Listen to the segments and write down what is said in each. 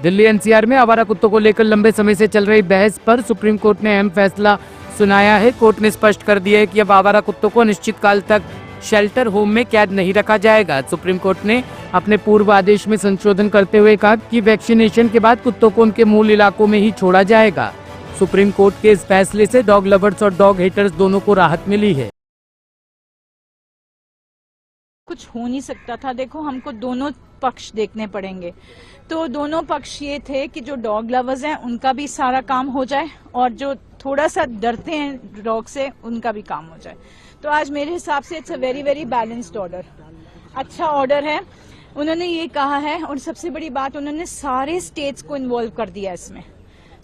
Delhi NCR में आवारा कुत्तों को लेकर लंबे समय से चल रही बहस पर सुप्रीम कोर्ट ने अहम फैसला सुनाया है। कोर्ट ने स्पष्ट कर दिया है कि अब आवारा कुत्तों को अनिश्चित काल तक शेल्टर होम में कैद नहीं रखा जाएगा। सुप्रीम कोर्ट ने अपने पूर्व आदेश में संशोधन करते हुए कहा कि वैक्सीनेशन के बाद कुत्तों को उनके मूल इलाकों में ही छोड़ा जाएगा। सुप्रीम कोर्ट के इस फैसले से डॉग लवर्स और डॉग हेटर्स दोनों को राहत मिली है। कुछ हो नहीं सकता था। देखो, हमको दोनों पक्ष देखने पड़ेंगे। तो दोनों पक्ष ये थे कि जो डॉग लवर्स हैं उनका भी सारा काम हो जाए और जो थोड़ा सा डरते हैं डॉग से उनका भी काम हो जाए। तो आज मेरे हिसाब से it's a very very balanced order, अच्छा ऑर्डर है। उन्होंने ये कहा है और सबसे बड़ी बात, उन्होंने सारे स्टेट्स को इन्वॉल्व कर दिया इसमें,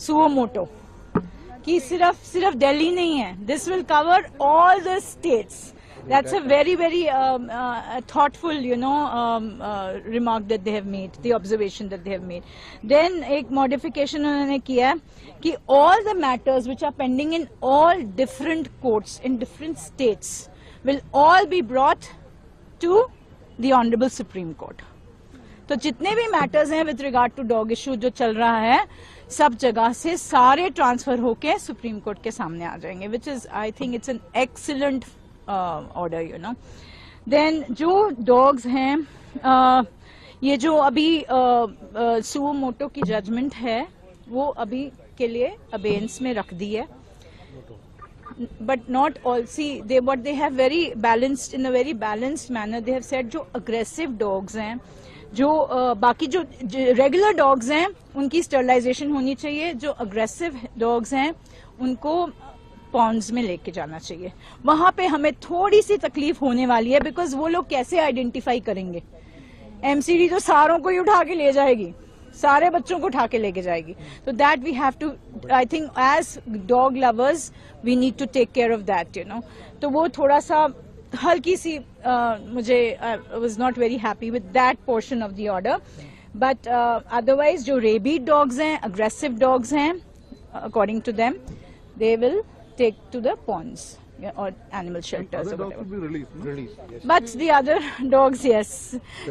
सुओ मोटो, कि सिर्फ दिल्ली नहीं है, this will cover all the states. That's a very, very thoughtful, remark that they have made, the observation that they have made. Then एक modification उन्होंने किया कि all the matters which are pending in all different courts in different states will all be brought to the Honorable Supreme Court. तो जितने भी matters हैं with regard to dog issue जो चल रहा है, सब जगह से सारे ट्रांसफर होके सुप्रीम कोर्ट के सामने आ जाएंगे, which is, I think it's an excellent order, then जो डॉग्स हैं, ये जो अभी सुओ मोटो की जजमेंट है वो अभी के लिए अबेंस में रख दी है, but not all see they but they have very balanced in a very balanced manner. They have said जो अग्रेसिव डॉग्स हैं, जो बाकी जो रेगुलर डॉग्स हैं उनकी स्टरलाइजेशन होनी चाहिए, जो अग्रेसिव डॉग्स हैं उनको पॉन्ड्स में लेके जाना चाहिए। वहां पे हमें थोड़ी सी तकलीफ होने वाली है, बिकॉज वो लोग कैसे आइडेंटिफाई करेंगे। एमसीडी तो सारों को ही उठा के ले जाएगी, सारे बच्चों को उठा के लेके जाएगी। तो that we have to, I think as dog lovers we need to take care of that, तो वो थोड़ा सा हल्की सी मुझे was not very happy with that portion of the order. But otherwise जो रेबीड डॉग्स हैं, अग्रेसिव डॉग्स हैं, according to them they will take to the ponds or animal shelters or whatever. Will be released. Yes. But the other dogs, yes.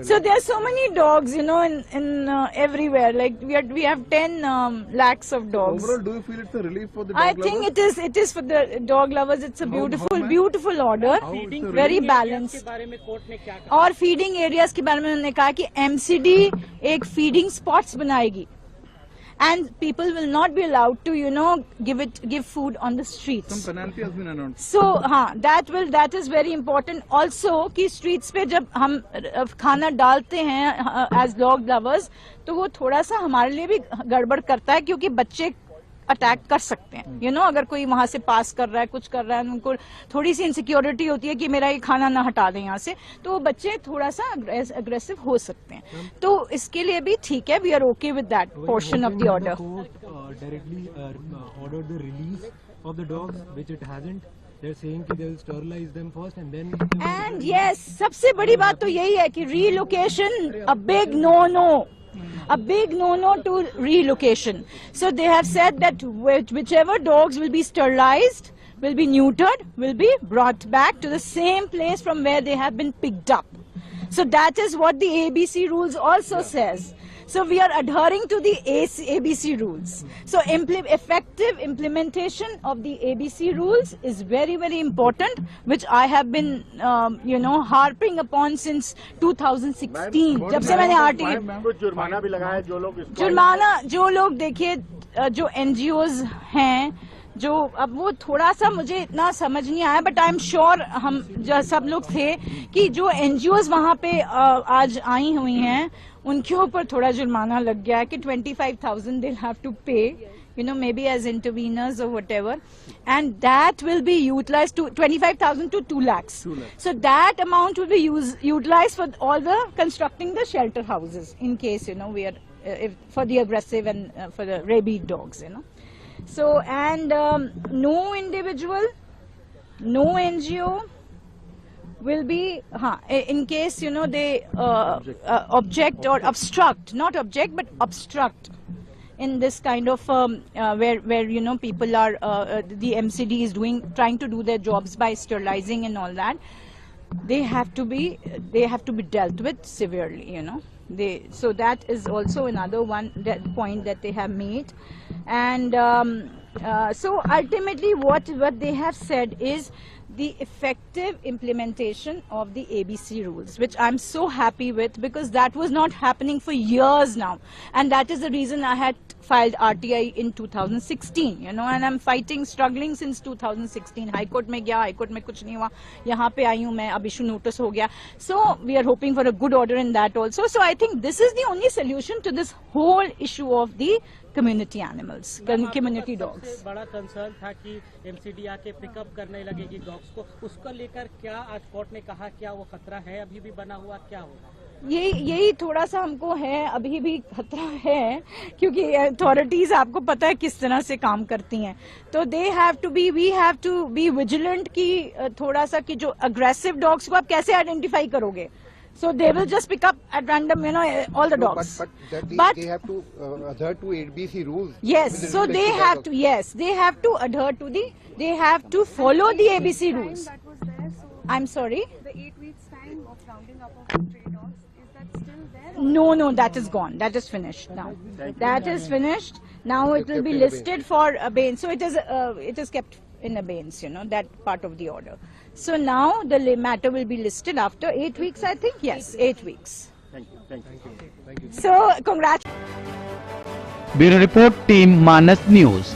So there are so many dogs, in everywhere. Like we have 10 lakhs of dogs. Overall, do you feel it's a relief for the dog lovers? I think it is for the dog lovers. It's a beautiful order, very balanced. और feeding areas के बारे में उन्होंने कहा कि MCD एक feeding spots बनाएगी. And people will not be allowed to, give food on the streets. Some penalty has been announced. So, that is very important. Also, कि streets पे जब हम खाना डालते हैं as dog lovers, तो वो थोड़ा सा हमारे लिए भी गड़बड़ करता है, क्योंकि बच्चे अटैक कर सकते हैं, अगर कोई वहां से पास कर रहा है, कुछ कर रहा है, उनको थोड़ी सी इनसिक्योरिटी होती है कि मेरा ये खाना ना हटा दें यहाँ से, तो वो बच्चे थोड़ा सा अग्रेसिव हो सकते हैं। तो इसके लिए भी ठीक है, we are okay with that portion of the order. Directly order the release of the dogs which it hasn't, they are saying कि they will sterilise them first and then and yes, सबसे बड़ी बात तो यही है कि relocation a big no, a big no to relocation. So they have said that whichever dogs will be sterilized, will be neutered, will be brought back to the same place from where they have been picked up. So that is what the ABC rules also says. So we are adhering to the ABC rules. So effective implementation of the ABC rules is very, very important, which I have been, harping upon since 2016. जब से मैंने जुर्माना भी लगाया जो लोग देखिए, जो NGOs हैं, जो अब वो थोड़ा सा मुझे इतना समझ नहीं आया, बट आई एम श्योर हम सब लोग थे कि जो NGOs वहाँ पे आज आई हुई हैं उनके ऊपर थोड़ा जुर्माना लग गया है कि 25,000 they'll have to pay, maybe as interveners or whatever, and that will be utilized to 25,000 to 2 lakhs. So that amount will be utilized for all the constructing the shelter houses in case, we are for the aggressive and for the rabid dogs, So, and no individual, no NGO will be, in case, they object or obstruct, not object, but obstruct in this kind of, where, people are, the MCD is trying to do their jobs by sterilizing and all that, they have to be dealt with severely, So that is also another point that they have made, and so ultimately what they have said is the effective implementation of the ABC rules, which I'm so happy with, because that was not happening for years now, and that is the reason I had filed RTI in 2016, and I'm fighting, struggling since 2016. High Court में गया, High Court में कुछ नहीं हुआ, यहाँ पे आई हूँ मैं, अब issue notice हो गया. So we are hoping for a good order in that also. So I think this is the only solution to this whole issue of the community animals, community dogs. सबसे बड़ा concern था कि MCD आके pickup करने लगेगी dogs को, उसको लेकर क्या आज कोर्ट ने कहा, क्या वो खतरा है अभी भी बना हुआ, क्या होगा? यही थोड़ा सा हमको है, अभी भी खतरा है, क्योंकि अथॉरिटीज आपको पता है किस तरह से काम करती हैं. तो we have to be vigilant कि थोड़ा सा कि जो अग्रेसिव डॉग्स को आप कैसे आइडेंटिफाई करोगे. So they will just pick up at random, all the dogs. But they have to adhere to ABC rules. Yes, so they have to. Yes, they have to adhere to They have to follow the ABC rules. That was there, so I'm sorry. the 8 weeks time of rounding up of stray dogs, is that still there? No, that is gone. That is finished now. That is finished. Now it will be listed for abeyance. So it is kept in abeyance, that part of the order. So now the matter will be listed after 8 weeks, I think. Yes, 8 weeks. Thank you. So, congrats. Bureau report, team Manas news.